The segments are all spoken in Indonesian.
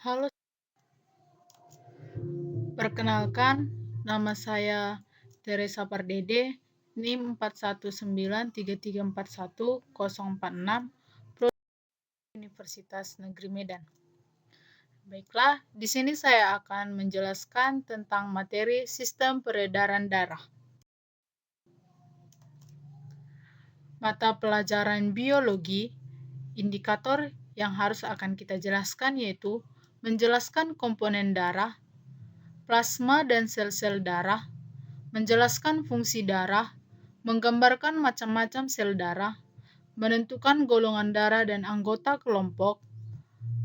Halo, perkenalkan, nama saya Teresa Pardede, NIM 4193341046, Universitas Negeri Medan. Baiklah, di sini saya akan menjelaskan tentang materi sistem peredaran darah. Mata pelajaran biologi, indikator yang harus akan kita jelaskan yaitu menjelaskan komponen darah, plasma dan sel-sel darah, menjelaskan fungsi darah, menggambarkan macam-macam sel darah, menentukan golongan darah dan anggota kelompok,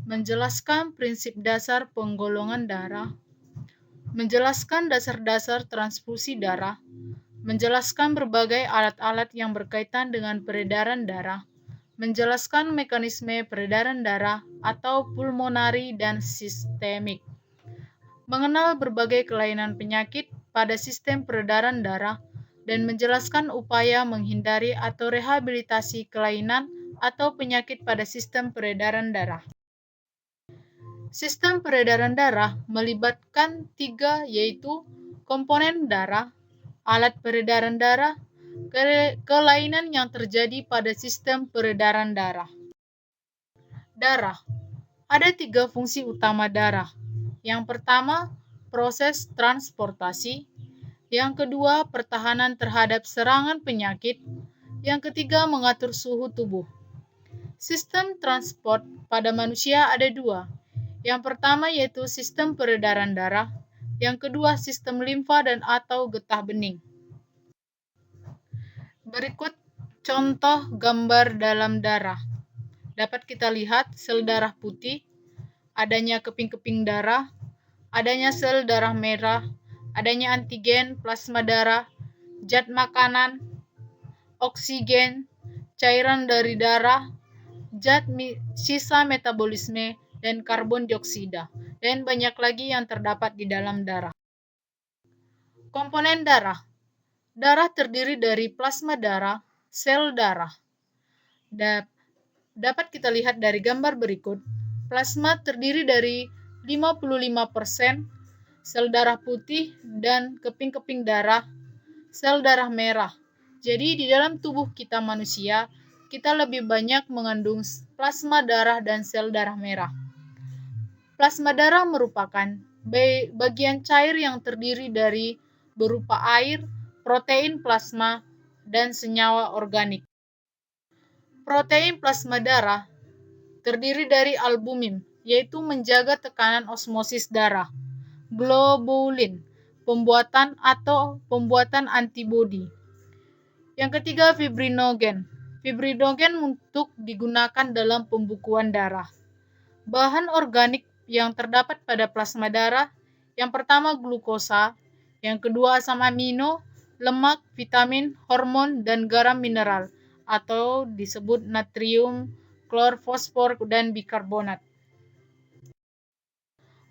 menjelaskan prinsip dasar penggolongan darah, menjelaskan dasar-dasar transfusi darah, menjelaskan berbagai alat-alat yang berkaitan dengan peredaran darah, menjelaskan mekanisme peredaran darah atau pulmonari dan sistemik, mengenal berbagai kelainan penyakit pada sistem peredaran darah, dan menjelaskan upaya menghindari atau rehabilitasi kelainan atau penyakit pada sistem peredaran darah. Sistem peredaran darah melibatkan 3 yaitu komponen darah, alat peredaran darah, kelainan yang terjadi pada sistem peredaran darah. Darah. Ada 3 fungsi utama darah. Yang pertama, proses transportasi. Yang kedua, pertahanan terhadap serangan penyakit. Yang ketiga, mengatur suhu tubuh. Sistem transport pada manusia ada 2. Yang pertama yaitu sistem peredaran darah. Yang kedua, sistem limfa dan atau getah bening. Berikut contoh gambar dalam darah. Dapat kita lihat sel darah putih, adanya keping-keping darah, adanya sel darah merah, adanya antigen, plasma darah, zat makanan, oksigen, cairan dari darah, zat sisa metabolisme, dan karbon dioksida, dan banyak lagi yang terdapat di dalam darah. Komponen darah. Darah terdiri dari plasma darah, sel darah. Dapat kita lihat dari gambar berikut. Plasma terdiri dari 55% sel darah putih dan keping-keping darah, sel darah merah. Jadi di dalam tubuh kita manusia, kita lebih banyak mengandung plasma darah dan sel darah merah. Plasma darah merupakan bagian cair yang terdiri dari berupa air, protein plasma, dan senyawa organik. Protein plasma darah terdiri dari albumin, yaitu menjaga tekanan osmosis darah, globulin, pembuatan antibodi. Yang ketiga, fibrinogen. Fibrinogen untuk digunakan dalam pembukuan darah. Bahan organik yang terdapat pada plasma darah, yang pertama glukosa, yang kedua asam amino, lemak, vitamin, hormon, dan garam mineral, atau disebut natrium, klor, fosfor, dan bikarbonat.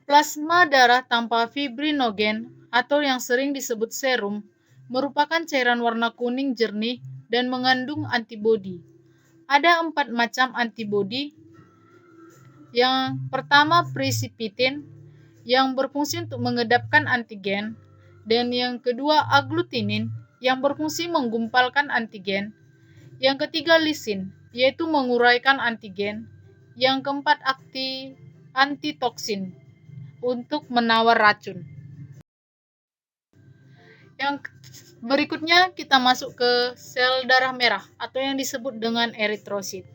Plasma darah tanpa fibrinogen, atau yang sering disebut serum, merupakan cairan warna kuning jernih dan mengandung antibodi. Ada 4 macam antibodi. Yang pertama precipitin, yang berfungsi untuk mengedapkan antigen, dan yang kedua aglutinin, yang berfungsi menggumpalkan antigen. Yang ketiga lisin, yaitu menguraikan antigen. Yang keempat antitoksin, untuk menawar racun. Yang berikutnya kita masuk ke sel darah merah atau yang disebut dengan eritrosit.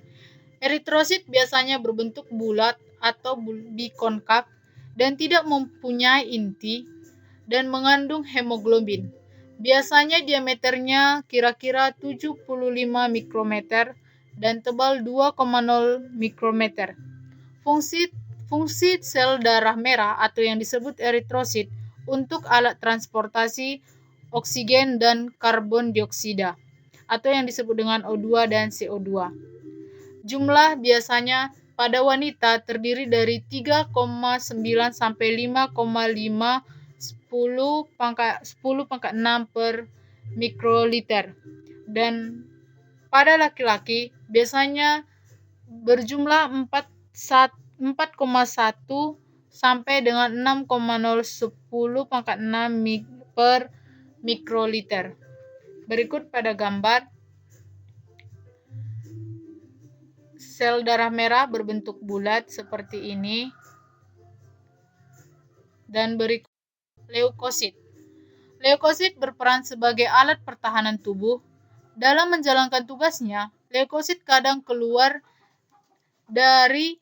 Eritrosit biasanya berbentuk bulat atau bikonkav dan tidak mempunyai inti dan mengandung hemoglobin. Biasanya diameternya kira-kira 75 mikrometer dan tebal 2,0 mikrometer. Fungsi sel darah merah atau yang disebut eritrosit untuk alat transportasi oksigen dan karbon dioksida atau yang disebut dengan O2 dan CO2. Jumlah biasanya pada wanita terdiri dari 3,9 sampai 5,5 10⁻6 per mikroliter, dan pada laki-laki biasanya berjumlah 4,1 sampai dengan 6,010 per mikroliter. Berikut pada gambar, sel darah merah berbentuk bulat seperti ini, dan berikut leukosit. Leukosit berperan sebagai alat pertahanan tubuh. Dalam menjalankan tugasnya, leukosit kadang keluar dari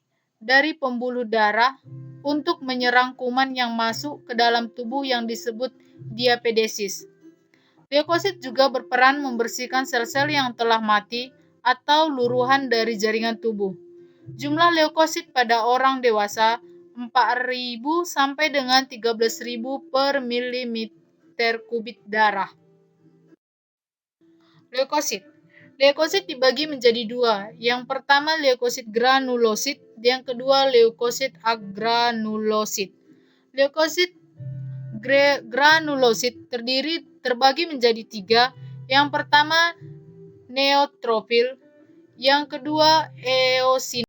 pembuluh darah untuk menyerang kuman yang masuk ke dalam tubuh yang disebut diapedesis. Leukosit juga berperan membersihkan sel-sel yang telah mati atau luruhan dari jaringan tubuh. Jumlah leukosit pada orang dewasa 4.000 sampai dengan 13.000 per milimeter kubik darah. Leukosit. Leukosit dibagi menjadi dua. Yang pertama leukosit granulosit, yang kedua leukosit agranulosit. Leukosit granulosit terbagi menjadi tiga. Yang pertama neutrofil, yang kedua eosinofil.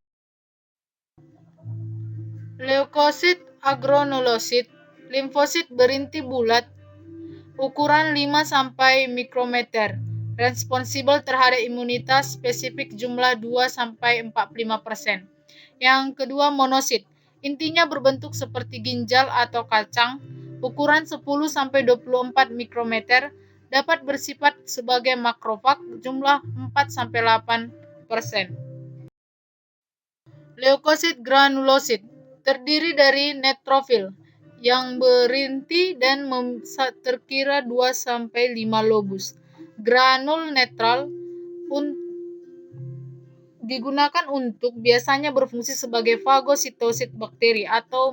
Leukosit agranulosit, limfosit berinti bulat, ukuran 5 sampai mikrometer, responsibel terhadap imunitas spesifik jumlah 2 sampai 45%. Yang kedua monosit, intinya berbentuk seperti ginjal atau kacang, ukuran 10 sampai 24 mikrometer, dapat bersifat sebagai makrofag jumlah 4 sampai 8%. Leukosit granulosit terdiri dari neutrofil yang berinti dan terkira 2 sampai 5 lobus. Granul netral digunakan untuk biasanya berfungsi sebagai fagositosit bakteri atau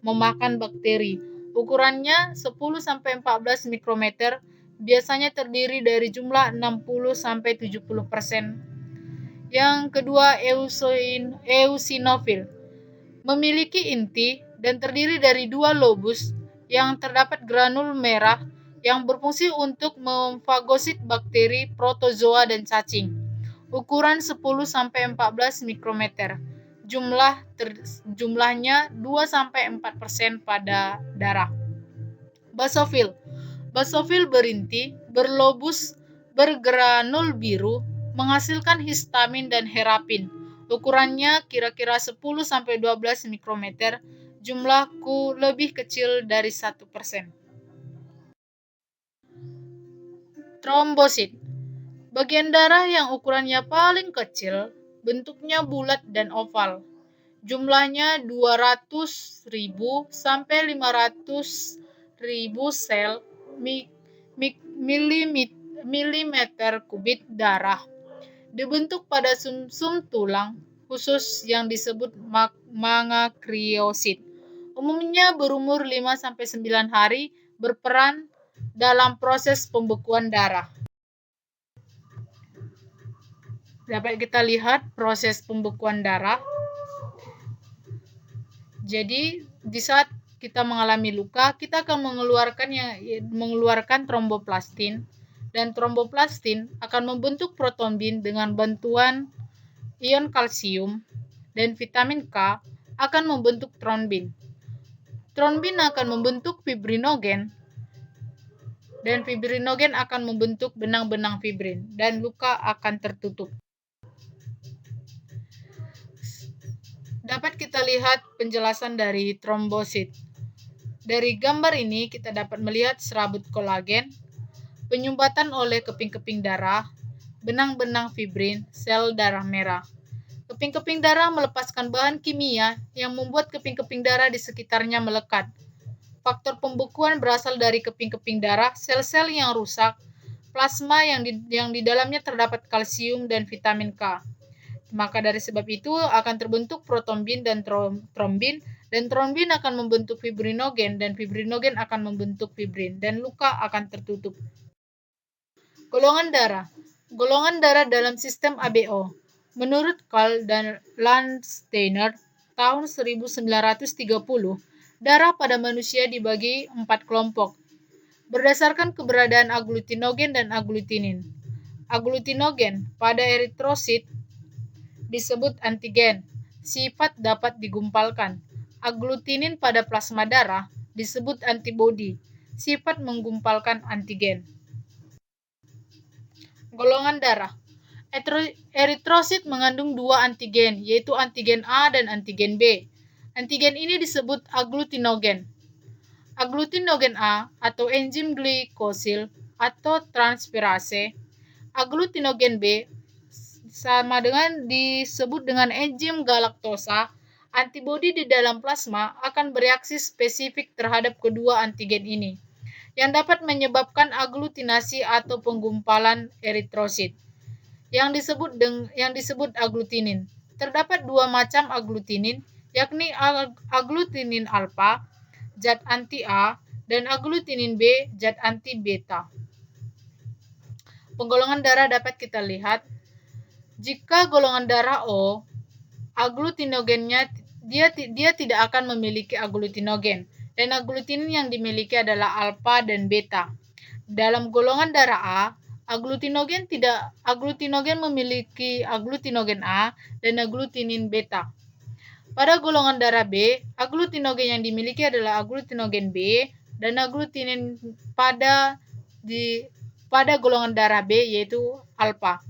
memakan bakteri. Ukurannya 10 sampai 14 mikrometer, biasanya terdiri dari jumlah 60 sampai 70%. Yang kedua eosinofil, memiliki inti dan terdiri dari 2 lobus yang terdapat granul merah yang berfungsi untuk memfagosit bakteri, protozoa, dan cacing. Ukuran 10 sampai 14 mikrometer. Jumlahnya 2 sampai 4% pada darah. Basofil. Basofil berinti, berlobus, bergranul biru, menghasilkan histamin dan herapin. Ukurannya kira-kira 10 sampai 12 mikrometer, jumlahku lebih kecil dari 1%. Trombosit. Bagian darah yang ukurannya paling kecil, bentuknya bulat dan oval. Jumlahnya 200.000 sampai 500.000 sel milimeter kubik darah. Dibentuk pada sumsum tulang khusus yang disebut megakariosit. Umumnya berumur 5 sampai 9 hari, berperan dalam proses pembekuan darah. Dapat kita lihat proses pembekuan darah. Jadi di saat kita mengalami luka, kita akan mengeluarkan tromboplastin, dan tromboplastin akan membentuk protombin dengan bantuan ion kalsium, dan vitamin K akan membentuk trombin. Trombin akan membentuk fibrinogen, dan fibrinogen akan membentuk benang-benang fibrin, dan luka akan tertutup. Dapat kita lihat penjelasan dari trombosit. Dari gambar ini kita dapat melihat serabut kolagen, penyumbatan oleh keping-keping darah, benang-benang fibrin, sel darah merah. Keping-keping darah melepaskan bahan kimia yang membuat keping-keping darah di sekitarnya melekat. Faktor pembekuan berasal dari keping-keping darah, sel-sel yang rusak, plasma yang di dalamnya terdapat kalsium dan vitamin K. Maka dari sebab itu akan terbentuk protombin dan trombin, dan trombin akan membentuk fibrinogen, dan fibrinogen akan membentuk fibrin, dan luka akan tertutup. Golongan darah. Golongan darah dalam sistem ABO. Menurut Karl dan Landsteiner tahun 1930, darah pada manusia dibagi 4 kelompok berdasarkan keberadaan agglutinogen dan agglutinin. Agglutinogen pada eritrosit disebut antigen, sifat dapat digumpalkan. aglutinin pada plasma darah disebut antibodi, sifat menggumpalkan antigen. Golongan darah. Eritrosit mengandung dua antigen, yaitu antigen A dan antigen B. Antigen ini disebut aglutinogen. Aglutinogen A atau enzim glikosil atau transferase. Aglutinogen B sama dengan disebut dengan enzim galaktosa. Antibodi di dalam plasma akan bereaksi spesifik terhadap kedua antigen ini, yang dapat menyebabkan aglutinasi atau penggumpalan eritrosit, yang disebut aglutinin. Terdapat dua macam aglutinin, yakni aglutinin alfa, zat anti A, dan aglutinin B, zat anti beta. Penggolongan darah dapat kita lihat. Jika golongan darah O, aglutinogennya dia tidak akan memiliki aglutinogen, dan aglutinin yang dimiliki adalah alfa dan beta. Dalam golongan darah A, aglutinogen memiliki aglutinogen A dan aglutinin beta. Pada golongan darah B, aglutinogen yang dimiliki adalah aglutinogen B dan aglutinin pada golongan darah B yaitu alfa.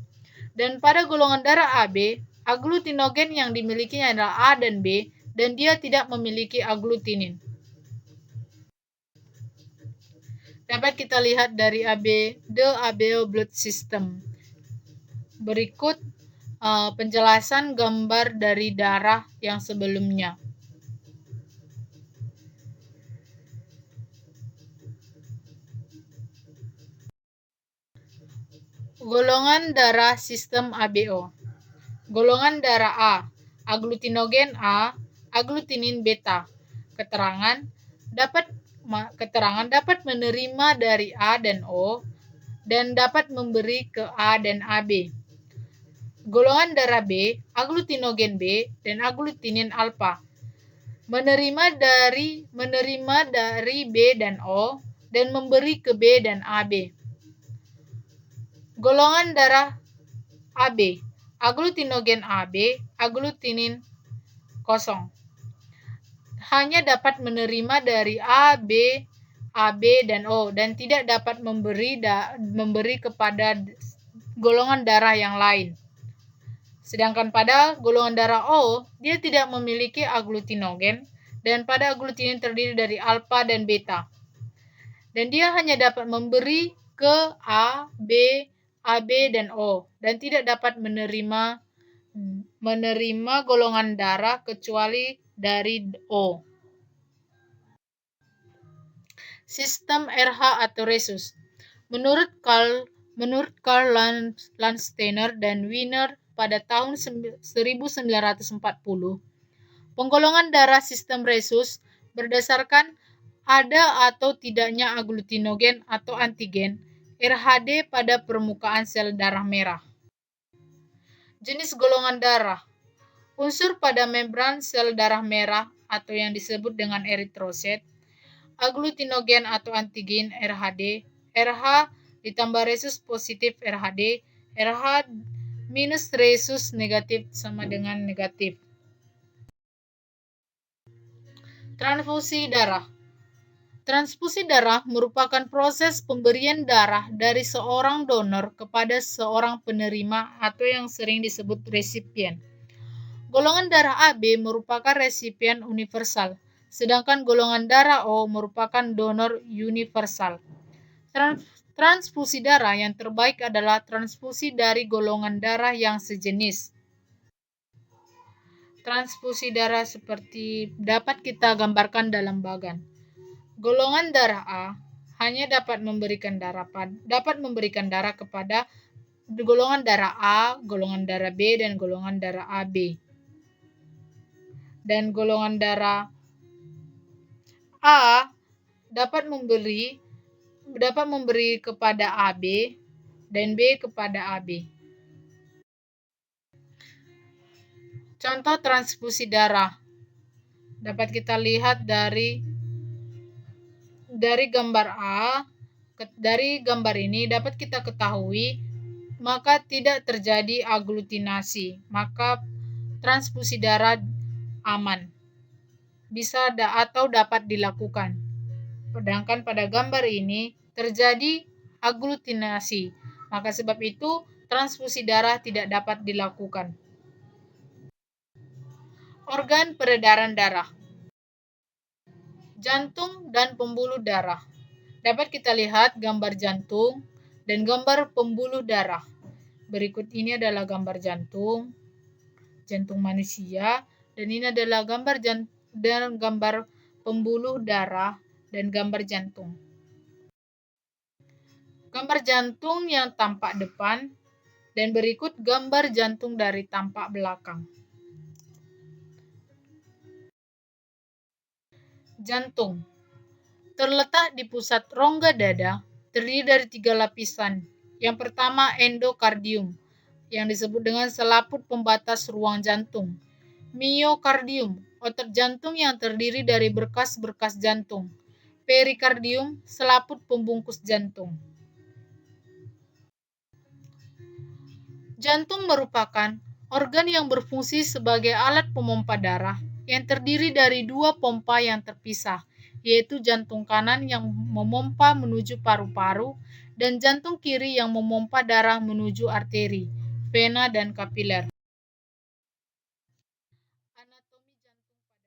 Dan pada golongan darah AB, aglutinogen yang dimilikinya adalah A dan B dan dia tidak memiliki aglutinin. Dapat kita lihat dari the Abeo blood system. Berikut penjelasan gambar dari darah yang sebelumnya. Golongan darah sistem ABO. Golongan darah A, aglutinogen A, aglutinin beta. Keterangan dapat menerima dari A dan O dan dapat memberi ke A dan AB. Golongan darah B, aglutinogen B dan aglutinin alfa. Menerima dari B dan O dan memberi ke B dan AB. Golongan darah AB, aglutinogen AB, aglutinin kosong. Hanya dapat menerima dari A, B, AB, dan O, dan tidak dapat memberi kepada golongan darah yang lain. Sedangkan pada golongan darah O, dia tidak memiliki aglutinogen, dan pada aglutinin terdiri dari alfa dan beta. Dan dia hanya dapat memberi ke A, B, AB, dan O, dan tidak dapat menerima golongan darah kecuali dari O. Sistem RH atau Rhesus. Menurut Karl Landsteiner dan Wiener pada tahun 1940, penggolongan darah sistem Rhesus berdasarkan ada atau tidaknya aglutinogen atau antigen RHD pada permukaan sel darah merah. Jenis golongan darah. Unsur pada membran sel darah merah atau yang disebut dengan eritrosit, aglutinogen atau antigen RHD, RH ditambah resus positif RHD, RH minus resus negatif sama dengan negatif. Transfusi darah. Transfusi darah merupakan proses pemberian darah dari seorang donor kepada seorang penerima atau yang sering disebut resipien. Golongan darah AB merupakan resipien universal, sedangkan golongan darah O merupakan donor universal. Transfusi darah yang terbaik adalah transfusi dari golongan darah yang sejenis. Transfusi darah seperti dapat kita gambarkan dalam bagan. Golongan darah A hanya dapat memberikan darah kepada golongan darah A, golongan darah B, dan golongan darah AB. Dan golongan darah A dapat memberi kepada AB dan B kepada AB. Contoh transfusi darah dapat kita lihat dari gambar A. Dari gambar ini dapat kita ketahui maka tidak terjadi aglutinasi, maka transfusi darah aman. atau dapat dilakukan. Sedangkan pada gambar ini terjadi aglutinasi. Maka sebab itu transfusi darah tidak dapat dilakukan. Organ peredaran darah. Jantung dan pembuluh darah. Dapat kita lihat gambar jantung dan gambar pembuluh darah. Berikut ini adalah gambar jantung manusia, dan ini adalah gambar pembuluh darah dan gambar jantung. Gambar jantung yang tampak depan dan berikut gambar jantung dari tampak belakang. Jantung terletak di pusat rongga dada, terdiri dari 3 lapisan. Yang pertama endokardium, yang disebut dengan selaput pembatas ruang jantung. Miokardium, otot jantung yang terdiri dari berkas-berkas jantung. Perikardium, selaput pembungkus jantung. Jantung merupakan organ yang berfungsi sebagai alat pemompa darah yang terdiri dari 2 pompa yang terpisah, yaitu jantung kanan yang memompa menuju paru-paru dan jantung kiri yang memompa darah menuju arteri, vena, dan kapiler. Anatomi jantung pada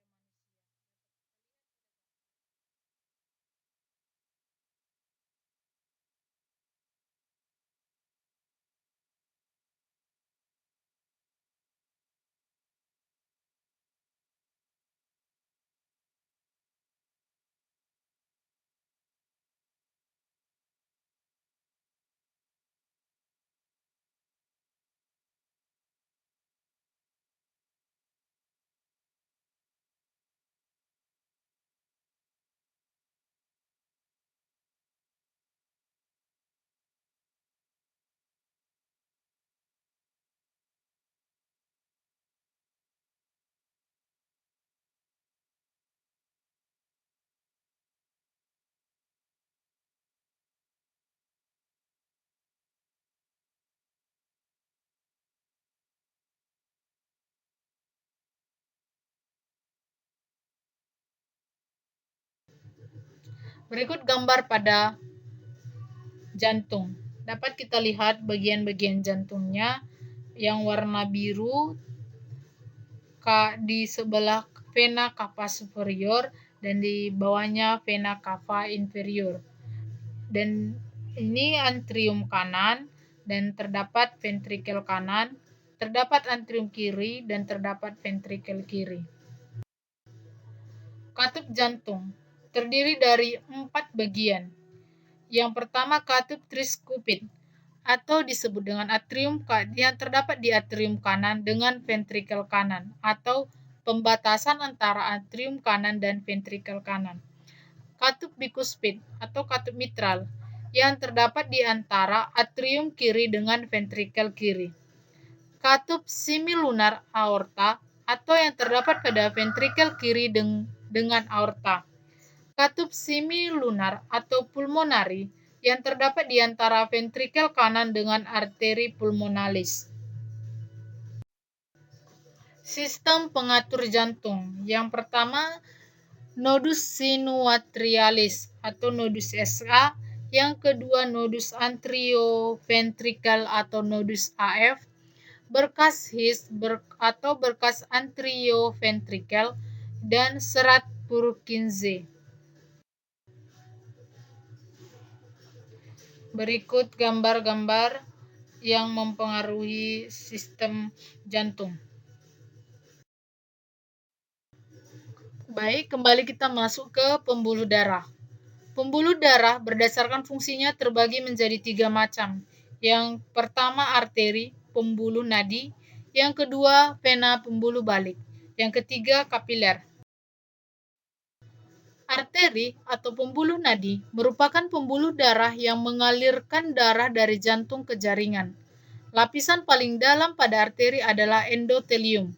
Berikut gambar pada jantung. Dapat kita lihat bagian-bagian jantungnya yang warna biru di sebelah vena cava superior dan di bawahnya vena cava inferior. Dan ini atrium kanan dan terdapat ventrikel kanan, terdapat atrium kiri dan terdapat ventrikel kiri. Katup jantung terdiri dari 4 bagian. Yang pertama katup triskupit atau disebut dengan atrium yang terdapat di atrium kanan dengan ventrikel kanan atau pembatasan antara atrium kanan dan ventrikel kanan. Katup bikuspid atau katup mitral yang terdapat di antara atrium kiri dengan ventrikel kiri. Katup semilunar aorta atau yang terdapat pada ventrikel kiri dengan aorta. Katup semilunar atau pulmonari yang terdapat di antara ventrikel kanan dengan arteri pulmonalis. Sistem pengatur jantung. Yang pertama, nodus sinuatrialis atau nodus SA, yang kedua nodus antrioventrikel atau nodus AF, berkas His atau berkas antrioventrikel, dan serat Purkinje. Berikut gambar-gambar yang mempengaruhi sistem jantung. Baik, kembali kita masuk ke pembuluh darah. Pembuluh darah berdasarkan fungsinya terbagi menjadi 3 macam. Yang pertama arteri, pembuluh nadi. Yang kedua vena, pembuluh balik. Yang ketiga kapiler. Arteri atau pembuluh nadi merupakan pembuluh darah yang mengalirkan darah dari jantung ke jaringan. Lapisan paling dalam pada arteri adalah endotelium.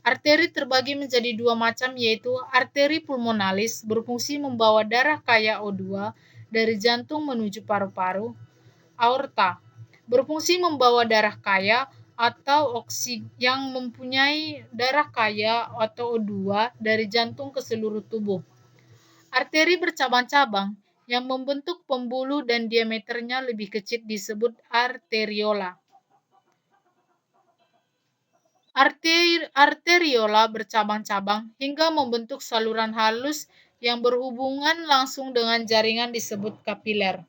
Arteri terbagi menjadi 2 macam, yaitu arteri pulmonalis berfungsi membawa darah kaya O2 dari jantung menuju paru-paru. Aorta berfungsi membawa darah kaya atau yang mempunyai darah kaya atau O2 dari jantung ke seluruh tubuh. Arteri bercabang-cabang yang membentuk pembuluh dan diameternya lebih kecil disebut arteriola. Arteriola bercabang-cabang hingga membentuk saluran halus yang berhubungan langsung dengan jaringan disebut kapiler.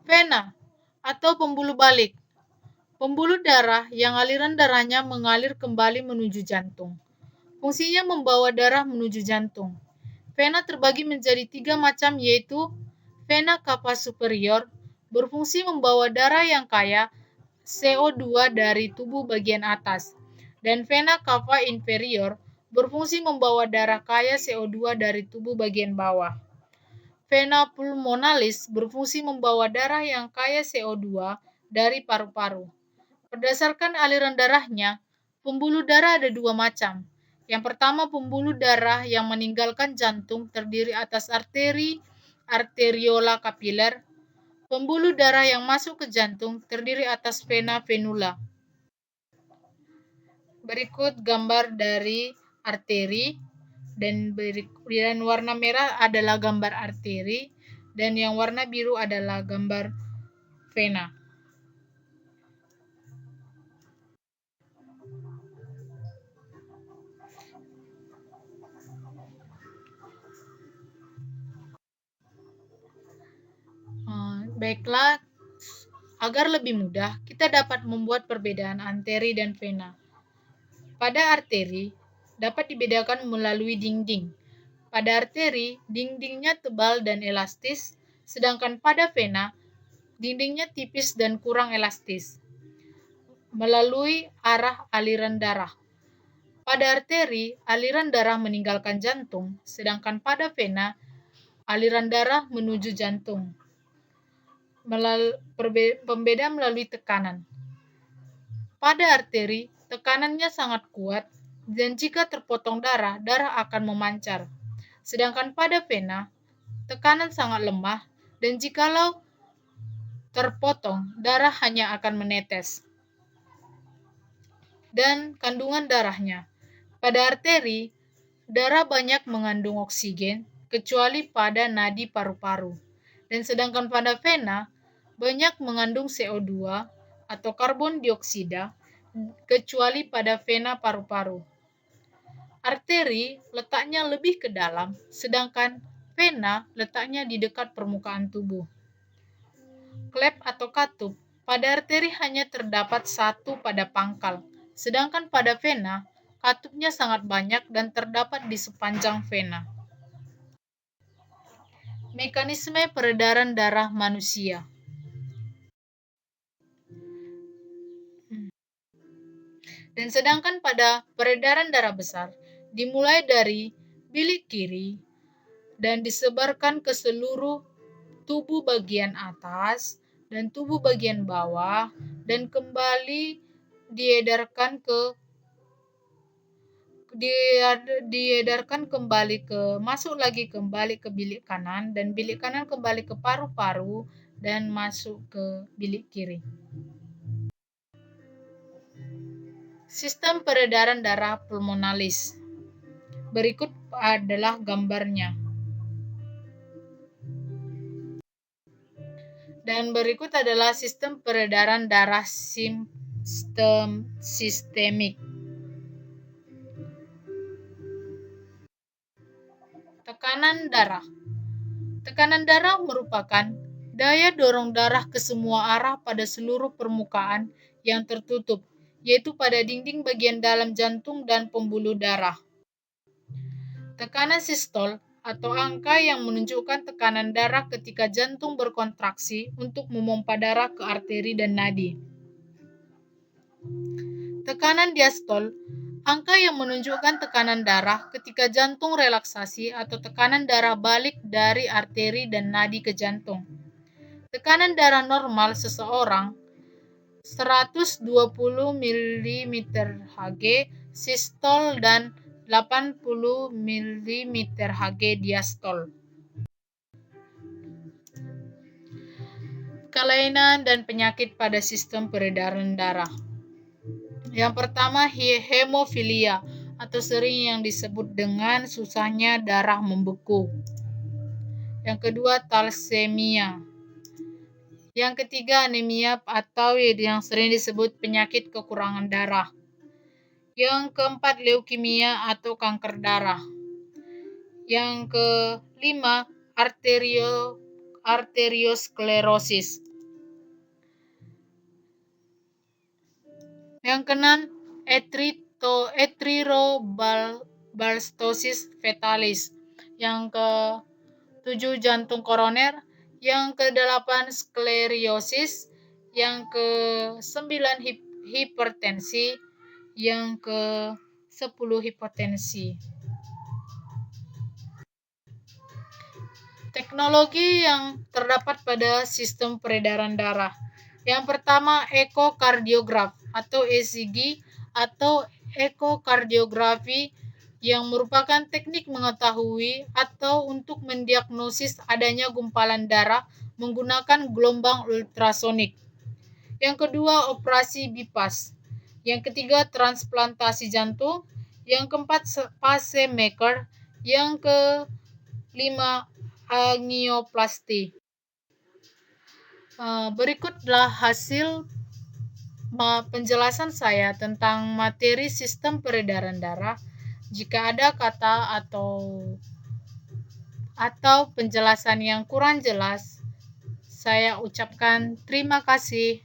Vena atau pembuluh balik. Pembuluh darah yang aliran darahnya mengalir kembali menuju jantung. Fungsinya membawa darah menuju jantung. Vena terbagi menjadi 3 macam, yaitu vena cava superior, berfungsi membawa darah yang kaya CO2 dari tubuh bagian atas, dan vena cava inferior, berfungsi membawa darah kaya CO2 dari tubuh bagian bawah. Vena pulmonalis berfungsi membawa darah yang kaya CO2 dari paru-paru. Berdasarkan aliran darahnya, pembuluh darah ada 2 macam. Yang pertama, pembuluh darah yang meninggalkan jantung terdiri atas arteri, arteriola kapiler. Pembuluh darah yang masuk ke jantung terdiri atas vena venula. Berikut gambar dari arteri, dan warna merah adalah gambar arteri, dan yang warna biru adalah gambar vena. Baiklah, agar lebih mudah, kita dapat membuat perbedaan arteri dan vena. Pada arteri, dapat dibedakan melalui dinding. Pada arteri, dindingnya tebal dan elastis, sedangkan pada vena, dindingnya tipis dan kurang elastis. Melalui arah aliran darah. Pada arteri, aliran darah meninggalkan jantung, sedangkan pada vena, aliran darah menuju jantung. Pembeda melalui tekanan. Pada arteri, tekanannya sangat kuat, dan jika terpotong darah, darah akan memancar. Sedangkan pada vena, tekanan sangat lemah, dan jikalau terpotong, darah hanya akan menetes. Dan kandungan darahnya. Pada arteri, darah banyak mengandung oksigen, kecuali pada nadi paru-paru. Dan sedangkan pada vena, banyak mengandung CO2 atau karbon dioksida, kecuali pada vena paru-paru. Arteri letaknya lebih ke dalam, sedangkan vena letaknya di dekat permukaan tubuh. Klep atau katup, pada arteri hanya terdapat satu pada pangkal, sedangkan pada vena, katupnya sangat banyak dan terdapat di sepanjang vena. Mekanisme peredaran darah manusia. Dan sedangkan pada peredaran darah besar, dimulai dari bilik kiri dan disebarkan ke seluruh tubuh bagian atas dan tubuh bagian bawah, dan kembali masuk lagi kembali ke bilik kanan, dan bilik kanan kembali ke paru-paru dan masuk ke bilik kiri. Sistem peredaran darah pulmonalis. Berikut adalah gambarnya. Dan berikut adalah sistem peredaran darah sistemik. Tekanan darah. Tekanan darah merupakan daya dorong darah ke semua arah pada seluruh permukaan yang tertutup, yaitu pada dinding bagian dalam jantung dan pembuluh darah. Tekanan sistol atau angka yang menunjukkan tekanan darah ketika jantung berkontraksi untuk memompa darah ke arteri dan nadi. Tekanan diastol, angka yang menunjukkan tekanan darah ketika jantung relaksasi atau tekanan darah balik dari arteri dan nadi ke jantung. Tekanan darah normal seseorang 120 mm/Hg sistol dan 80 mm/Hg diastol. kelainan dan penyakit pada sistem peredaran darah. Yang pertama, hemofilia atau sering yang disebut dengan susahnya darah membeku. Yang kedua, thalassemia. Yang ketiga, anemia atau yang sering disebut penyakit kekurangan darah. Yang keempat, leukemia atau kanker darah. Yang kelima, arteriosklerosis. Yang keenam, erythroblastosis fetalis. Yang ketujuh, jantung koroner. Yang kedelapan, skleriosis. Yang kesembilan, hipertensi. Yang ke-10, hipotensi. Teknologi yang terdapat pada sistem peredaran darah. Yang pertama, ekokardiograf atau ECG atau ekokardiografi yang merupakan teknik mengetahui atau untuk mendiagnosis adanya gumpalan darah menggunakan gelombang ultrasonik. Yang kedua, operasi bypass. Yang ketiga, transplantasi jantung. Yang keempat, pacemaker. Yang kelima, angioplasti. Berikutlah hasil penjelasan saya tentang materi sistem peredaran darah. Jika ada kata atau penjelasan yang kurang jelas, saya ucapkan terima kasih.